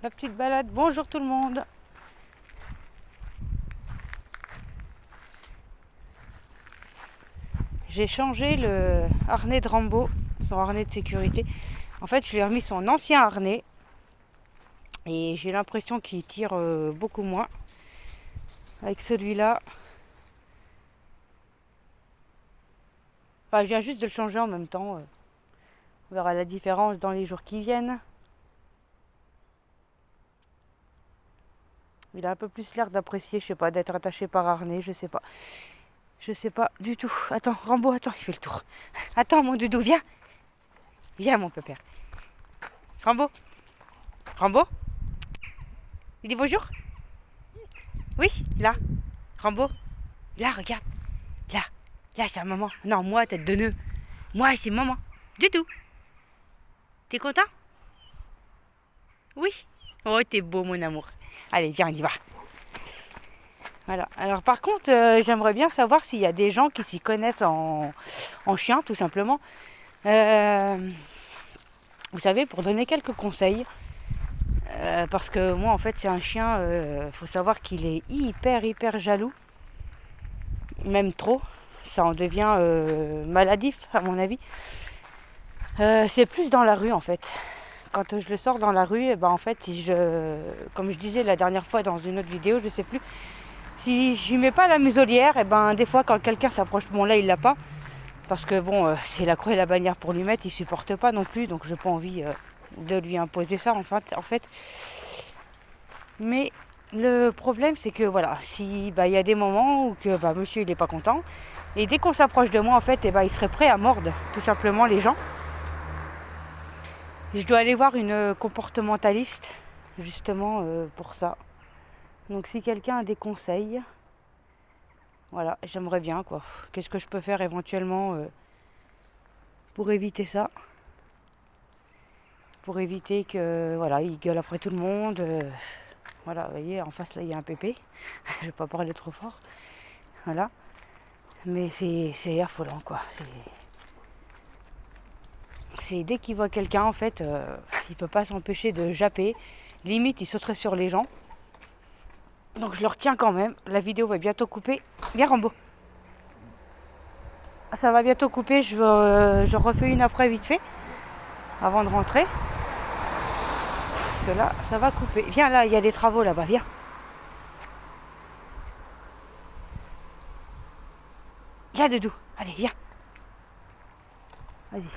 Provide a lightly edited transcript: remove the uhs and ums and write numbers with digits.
la petite balade. Bonjour tout le monde. J'ai changé le harnais de Rambo, son harnais de sécurité. En fait, je lui ai remis son ancien harnais. Et j'ai l'impression qu'il tire beaucoup moins. Avec celui-là. Enfin, je viens juste de le changer en même temps. On verra la différence dans les jours qui viennent. Il a un peu plus l'air d'apprécier, je sais pas, d'être attaché par harnais, je sais pas. Je sais pas du tout. Attends, Rambo, attends, il fait le tour. Attends, mon doudou, viens. Viens, mon pépère. Rambo. Rambo. Il dit bonjour. Oui, là. Rambo. Là, regarde. Là. Là, c'est un maman. Non, moi, tête de nœud. Moi, c'est maman. Doudou. T'es content? Oui. Oh, t'es beau, mon amour. Allez, viens, on y va. Voilà. Alors par contre, j'aimerais bien savoir s'il y a des gens qui s'y connaissent en chien, tout simplement. Vous savez, pour donner quelques conseils. Parce que moi, en fait, c'est un chien, faut savoir qu'il est hyper jaloux. Même trop. Ça en devient maladif, à mon avis. C'est plus dans la rue, en fait. Quand je le sors dans la rue, et ben, en fait, comme je disais la dernière fois dans une autre vidéo, je ne sais plus, si je lui mets pas la muselière, et ben des fois quand quelqu'un s'approche, bon là il l'a pas, parce que bon c'est la croix et la bannière pour lui mettre, il supporte pas non plus, donc j'ai pas envie de lui imposer ça en fait. Mais le problème c'est que voilà, si il y a des moments où que monsieur il est pas content, et dès qu'on s'approche de moi en fait, et il serait prêt à mordre tout simplement les gens. Je dois aller voir une comportementaliste justement pour ça. Donc si quelqu'un a des conseils, voilà, j'aimerais bien quoi. Qu'est-ce que je peux faire éventuellement pour éviter ça? Pour éviter que voilà, il gueule après tout le monde. Voilà, vous voyez, en face là il y a un pépé. Je vais pas parler trop fort. Voilà. Mais c'est affolant quoi. C'est dès qu'il voit quelqu'un en fait, il peut pas s'empêcher de japper. Limite il sauterait sur les gens. Donc je le retiens quand même. La vidéo va bientôt couper. Viens Rambo. Ça va bientôt couper. Je refais une après vite fait. Avant de rentrer. Parce que là, ça va couper. Viens là, il y a des travaux là-bas. Viens. Viens Doudou. Allez, viens. Vas-y.